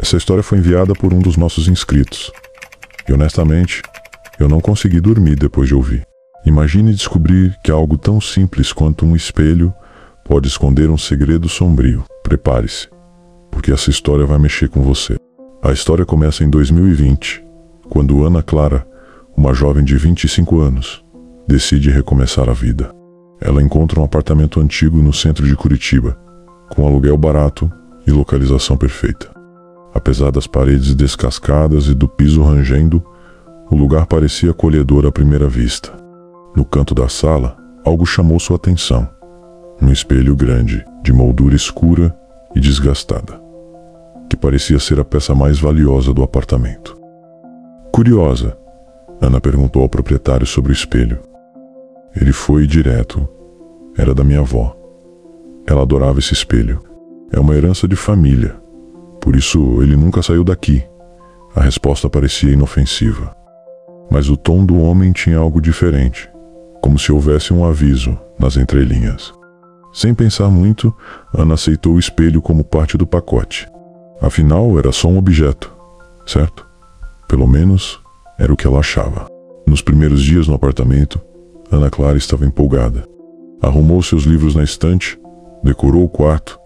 Essa história foi enviada por um dos nossos inscritos. E honestamente, eu não consegui dormir depois de ouvir. Imagine descobrir que algo tão simples quanto um espelho pode esconder um segredo sombrio. Prepare-se, porque essa história vai mexer com você. A história começa em 2020, quando Ana Clara, uma jovem de 25 anos, decide recomeçar a vida. Ela encontra um apartamento antigo no centro de Curitiba, com aluguel barato e localização perfeita. Apesar das paredes descascadas e do piso rangendo, o lugar parecia acolhedor à primeira vista. No canto da sala, algo chamou sua atenção. Um espelho grande, de moldura escura e desgastada, que parecia ser a peça mais valiosa do apartamento. Curiosa, Ana perguntou ao proprietário sobre o espelho. Ele foi direto. Era da minha avó. Ela adorava esse espelho. É uma herança de família. Por isso ele nunca saiu daqui. A resposta parecia inofensiva. Mas o tom do homem tinha algo diferente, como se houvesse um aviso nas entrelinhas. Sem pensar muito, Ana aceitou o espelho como parte do pacote. Afinal, era só um objeto, certo? Pelo menos, era o que ela achava. Nos primeiros dias no apartamento, Ana Clara estava empolgada. Arrumou seus livros na estante, decorou o quarto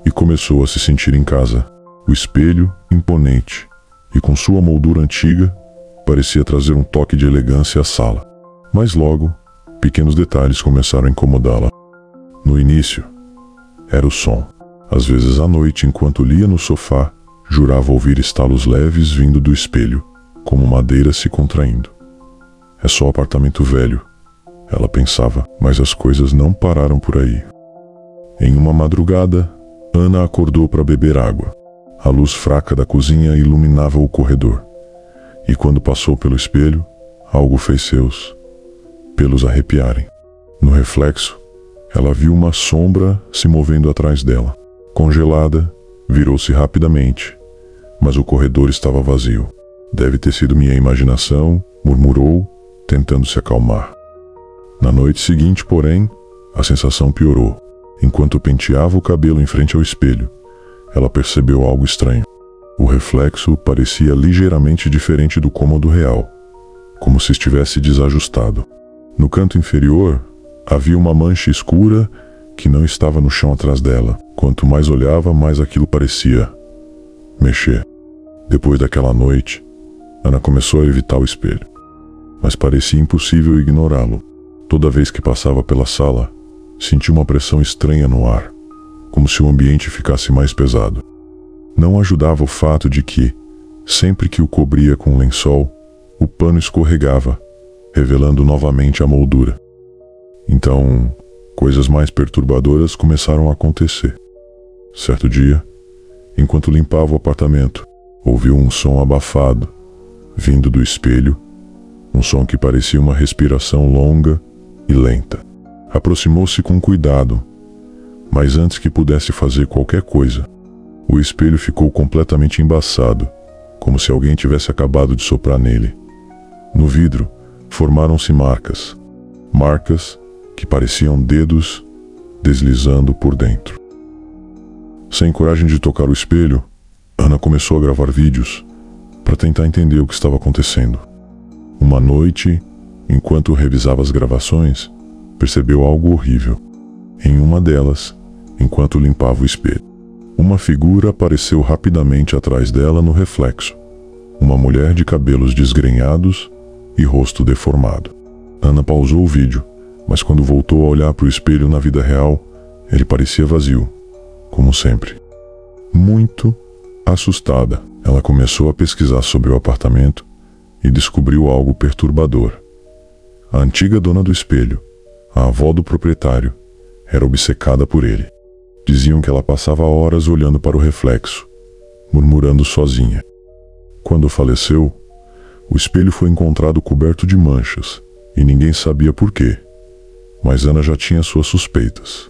e começou a se sentir em casa. O espelho, imponente e com sua moldura antiga, parecia trazer um toque de elegância à sala. Mas logo, pequenos detalhes começaram a incomodá-la. No início, era o som. Às vezes à noite, enquanto lia no sofá, jurava ouvir estalos leves vindo do espelho, como madeira se contraindo. É só apartamento velho, ela pensava, mas as coisas não pararam por aí. Em uma madrugada, Ana acordou para beber água. A luz fraca da cozinha iluminava o corredor. E quando passou pelo espelho, algo fez seus pelos arrepiarem. No reflexo, ela viu uma sombra se movendo atrás dela. Congelada, virou-se rapidamente, mas o corredor estava vazio. Deve ter sido minha imaginação, murmurou, tentando se acalmar. Na noite seguinte, porém, a sensação piorou. Enquanto penteava o cabelo em frente ao espelho, ela percebeu algo estranho. O reflexo parecia ligeiramente diferente do cômodo real, como se estivesse desajustado. No canto inferior, havia uma mancha escura que não estava no chão atrás dela. Quanto mais olhava, mais aquilo parecia mexer. Depois daquela noite, Ana começou a evitar o espelho, mas parecia impossível ignorá-lo. Toda vez que passava pela sala, sentia uma pressão estranha no ar, como se o ambiente ficasse mais pesado. Não ajudava o fato de que, sempre que o cobria com um lençol, o pano escorregava, revelando novamente a moldura. Então, coisas mais perturbadoras começaram a acontecer. Certo dia, enquanto limpava o apartamento, ouviu um som abafado, vindo do espelho, um som que parecia uma respiração longa e lenta. Aproximou-se com cuidado, mas antes que pudesse fazer qualquer coisa, o espelho ficou completamente embaçado, como se alguém tivesse acabado de soprar nele. No vidro, formaram-se marcas que pareciam dedos deslizando por dentro. Sem coragem de tocar o espelho, Ana começou a gravar vídeos para tentar entender o que estava acontecendo. Uma noite, enquanto revisava as gravações, percebeu algo horrível. Em uma delas, enquanto limpava o espelho, uma figura apareceu rapidamente atrás dela no reflexo. Uma mulher de cabelos desgrenhados e rosto deformado. Ana pausou o vídeo, mas quando voltou a olhar para o espelho na vida real, ele parecia vazio, como sempre. Muito assustada, ela começou a pesquisar sobre o apartamento e descobriu algo perturbador. A antiga dona do espelho, a avó do proprietário, era obcecada por ele. Diziam que ela passava horas olhando para o reflexo, murmurando sozinha. Quando faleceu, o espelho foi encontrado coberto de manchas, e ninguém sabia por quê. Mas Ana já tinha suas suspeitas.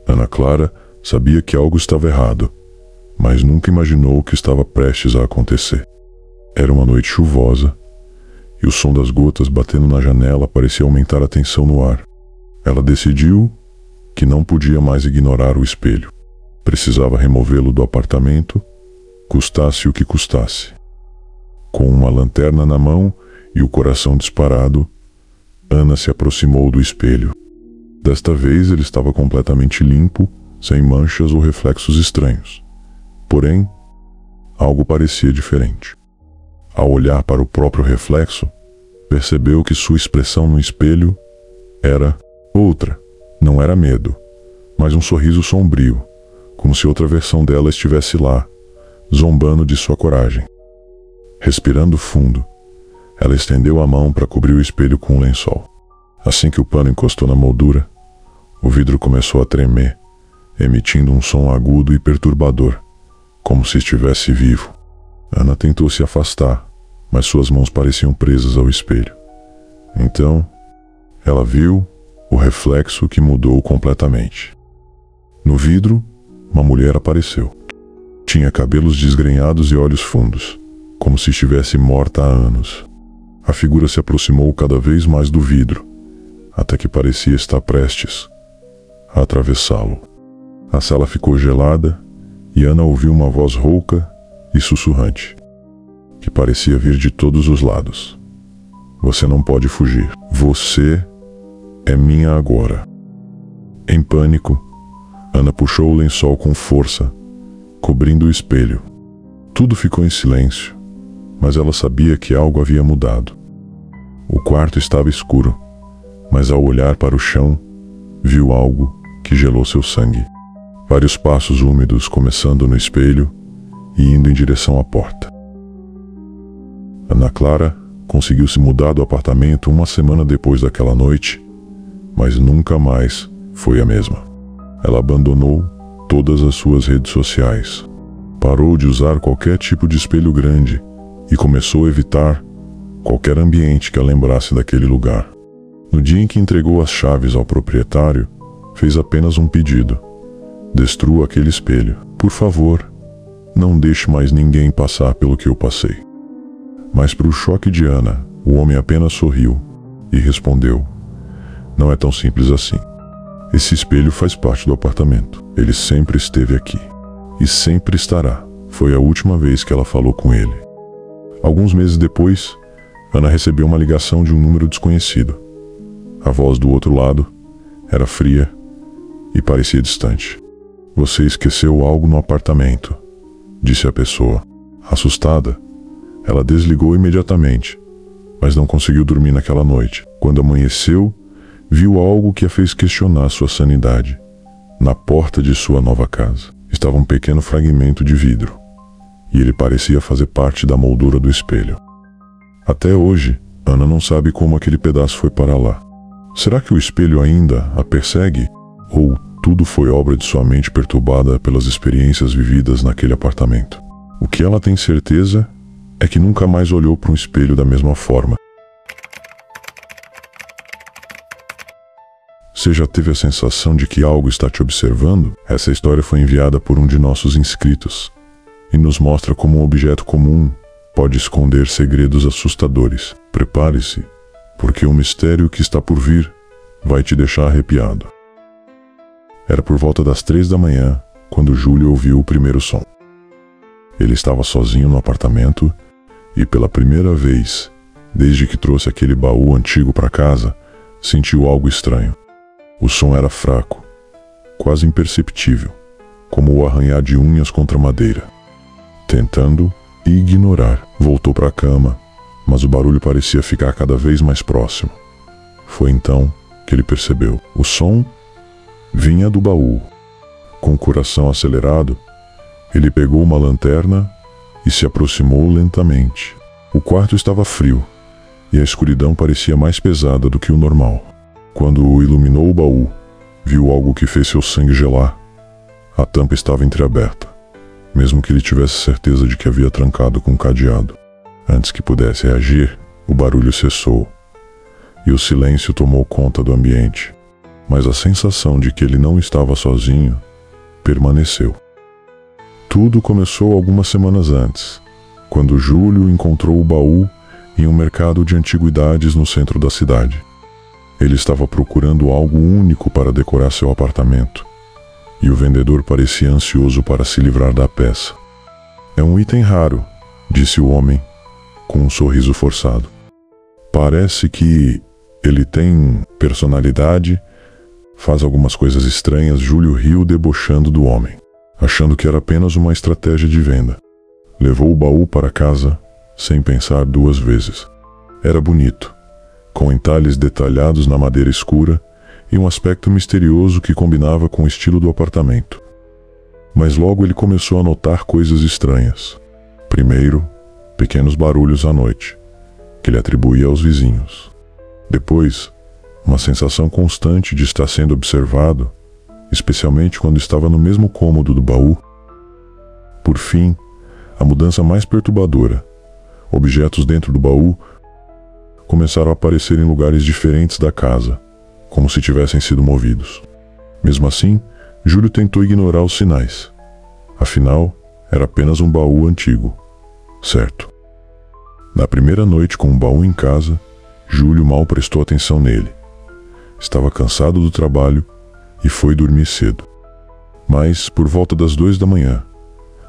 Ana Clara sabia que algo estava errado, mas nunca imaginou o que estava prestes a acontecer. Era uma noite chuvosa, e o som das gotas batendo na janela parecia aumentar a tensão no ar. Ela decidiu que não podia mais ignorar o espelho. Precisava removê-lo do apartamento, custasse o que custasse. Com uma lanterna na mão e o coração disparado, Ana se aproximou do espelho. Desta vez ele estava completamente limpo, sem manchas ou reflexos estranhos. Porém, algo parecia diferente. Ao olhar para o próprio reflexo, percebeu que sua expressão no espelho era outra. Não era medo, mas um sorriso sombrio, como se outra versão dela estivesse lá, zombando de sua coragem. Respirando fundo, ela estendeu a mão para cobrir o espelho com um lençol. Assim que o pano encostou na moldura, o vidro começou a tremer, emitindo um som agudo e perturbador, como se estivesse vivo. Ana tentou se afastar, mas suas mãos pareciam presas ao espelho. Então, ela viu o reflexo que mudou completamente. No vidro, uma mulher apareceu. Tinha cabelos desgrenhados e olhos fundos, como se estivesse morta há anos. A figura se aproximou cada vez mais do vidro, até que parecia estar prestes a atravessá-lo. A sala ficou gelada e Ana ouviu uma voz rouca e sussurrante, que parecia vir de todos os lados. Você não pode fugir. Você é minha agora. Em pânico, Ana puxou o lençol com força, cobrindo o espelho. Tudo ficou em silêncio, mas ela sabia que algo havia mudado. O quarto estava escuro, mas ao olhar para o chão, viu algo que gelou seu sangue. Vários passos úmidos começando no espelho e indo em direção à porta. Ana Clara conseguiu se mudar do apartamento uma semana depois daquela noite, mas nunca mais foi a mesma. Ela abandonou todas as suas redes sociais, parou de usar qualquer tipo de espelho grande e começou a evitar qualquer ambiente que a lembrasse daquele lugar. No dia em que entregou as chaves ao proprietário, fez apenas um pedido: destrua aquele espelho. Por favor, não deixe mais ninguém passar pelo que eu passei. Mas para o choque de Ana, o homem apenas sorriu e respondeu: não é tão simples assim. Esse espelho faz parte do apartamento. Ele sempre esteve aqui. E sempre estará. Foi a última vez que ela falou com ele. Alguns meses depois, Ana recebeu uma ligação de um número desconhecido. A voz do outro lado era fria e parecia distante. Você esqueceu algo no apartamento, disse a pessoa. Assustada, ela desligou imediatamente, mas não conseguiu dormir naquela noite. Quando amanheceu, viu algo que a fez questionar sua sanidade. Na porta de sua nova casa estava um pequeno fragmento de vidro, e ele parecia fazer parte da moldura do espelho. Até hoje, Ana não sabe como aquele pedaço foi parar lá. Será que o espelho ainda a persegue? Ou tudo foi obra de sua mente perturbada pelas experiências vividas naquele apartamento? O que ela tem certeza é que nunca mais olhou para um espelho da mesma forma. Você já teve a sensação de que algo está te observando? Essa história foi enviada por um de nossos inscritos e nos mostra como um objeto comum pode esconder segredos assustadores. Prepare-se, porque o mistério que está por vir vai te deixar arrepiado. Era por volta das 3 da manhã quando Júlio ouviu o primeiro som. Ele estava sozinho no apartamento e pela primeira vez, desde que trouxe aquele baú antigo para casa, sentiu algo estranho. O som era fraco, quase imperceptível, como o arranhar de unhas contra madeira. Tentando ignorar, voltou para a cama, mas o barulho parecia ficar cada vez mais próximo. Foi então que ele percebeu. O som vinha do baú. Com o coração acelerado, ele pegou uma lanterna e se aproximou lentamente. O quarto estava frio e a escuridão parecia mais pesada do que o normal. Quando iluminou o baú, viu algo que fez seu sangue gelar. A tampa estava entreaberta, mesmo que ele tivesse certeza de que havia trancado com um cadeado. Antes que pudesse reagir, o barulho cessou e o silêncio tomou conta do ambiente. Mas a sensação de que ele não estava sozinho permaneceu. Tudo começou algumas semanas antes, quando Júlio encontrou o baú em um mercado de antiguidades no centro da cidade. Ele estava procurando algo único para decorar seu apartamento, e o vendedor parecia ansioso para se livrar da peça. É um item raro, disse o homem, com um sorriso forçado. Parece que ele tem personalidade, faz algumas coisas estranhas. Júlio riu, debochando do homem, achando que era apenas uma estratégia de venda. Levou o baú para casa sem pensar duas vezes. Era bonito, com entalhes detalhados na madeira escura e um aspecto misterioso que combinava com o estilo do apartamento. Mas logo ele começou a notar coisas estranhas. Primeiro, pequenos barulhos à noite, que ele atribuía aos vizinhos. Depois, uma sensação constante de estar sendo observado, especialmente quando estava no mesmo cômodo do baú. Por fim, a mudança mais perturbadora. Objetos dentro do baú começaram a aparecer em lugares diferentes da casa, como se tivessem sido movidos. Mesmo assim, Júlio tentou ignorar os sinais. Afinal, era apenas um baú antigo. Certo. Na primeira noite com o baú em casa, Júlio mal prestou atenção nele. Estava cansado do trabalho e foi dormir cedo. Mas, por volta das 2 da manhã,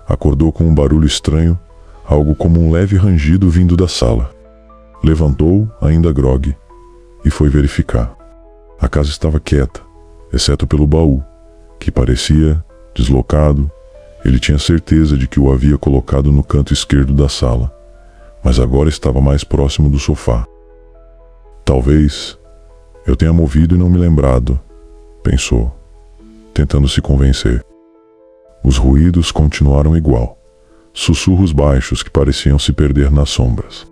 acordou com um barulho estranho, algo como um leve rangido vindo da sala. Levantou, ainda grogue, e foi verificar. A casa estava quieta, exceto pelo baú, que parecia deslocado. Ele tinha certeza de que o havia colocado no canto esquerdo da sala, mas agora estava mais próximo do sofá. Talvez eu tenha movido e não me lembrado, pensou, tentando se convencer. Os ruídos continuaram igual, sussurros baixos que pareciam se perder nas sombras.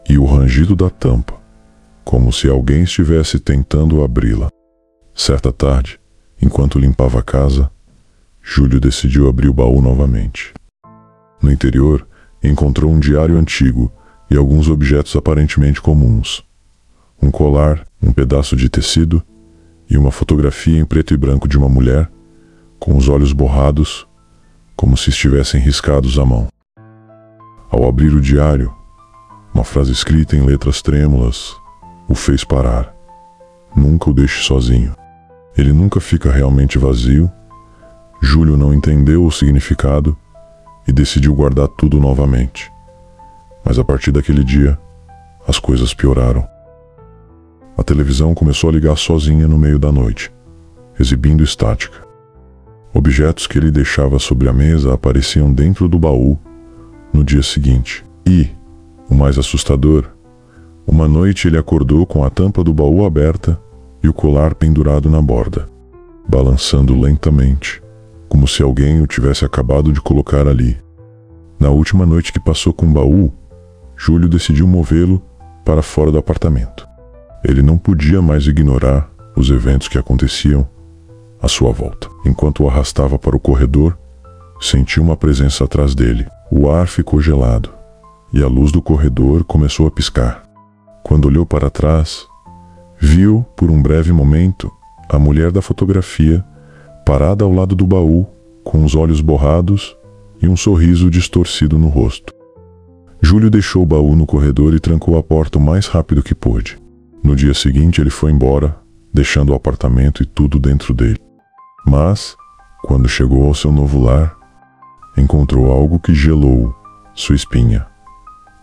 E o rangido da tampa, como se alguém estivesse tentando abri-la. Certa tarde, enquanto limpava a casa, Júlio decidiu abrir o baú novamente. No interior, encontrou um diário antigo e alguns objetos aparentemente comuns. Um colar, um pedaço de tecido e uma fotografia em preto e branco de uma mulher, com os olhos borrados, como se estivessem riscados à mão. Ao abrir o diário, uma frase escrita em letras trêmulas o fez parar. Nunca o deixe sozinho. Ele nunca fica realmente vazio. Júlio não entendeu o significado e decidiu guardar tudo novamente. Mas a partir daquele dia, as coisas pioraram. A televisão começou a ligar sozinha no meio da noite, exibindo estática. Objetos que ele deixava sobre a mesa apareciam dentro do baú no dia seguinte. E, o mais assustador, uma noite ele acordou com a tampa do baú aberta e o colar pendurado na borda, balançando lentamente, como se alguém o tivesse acabado de colocar ali. Na última noite que passou com o baú, Júlio decidiu movê-lo para fora do apartamento. Ele não podia mais ignorar os eventos que aconteciam à sua volta. Enquanto o arrastava para o corredor, sentiu uma presença atrás dele. O ar ficou gelado e a luz do corredor começou a piscar. Quando olhou para trás, viu, por um breve momento, a mulher da fotografia parada ao lado do baú, com os olhos borrados e um sorriso distorcido no rosto. Júlio deixou o baú no corredor e trancou a porta o mais rápido que pôde. No dia seguinte ele foi embora, deixando o apartamento e tudo dentro dele. Mas, quando chegou ao seu novo lar, encontrou algo que gelou sua espinha.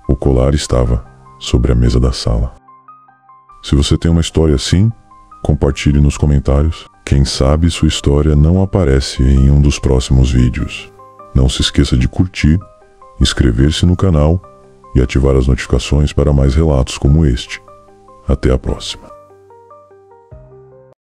O colar estava sobre a mesa da sala. Se você tem uma história assim, compartilhe nos comentários. Quem sabe sua história não aparece em um dos próximos vídeos. Não se esqueça de curtir, inscrever-se no canal e ativar as notificações para mais relatos como este. Até a próxima.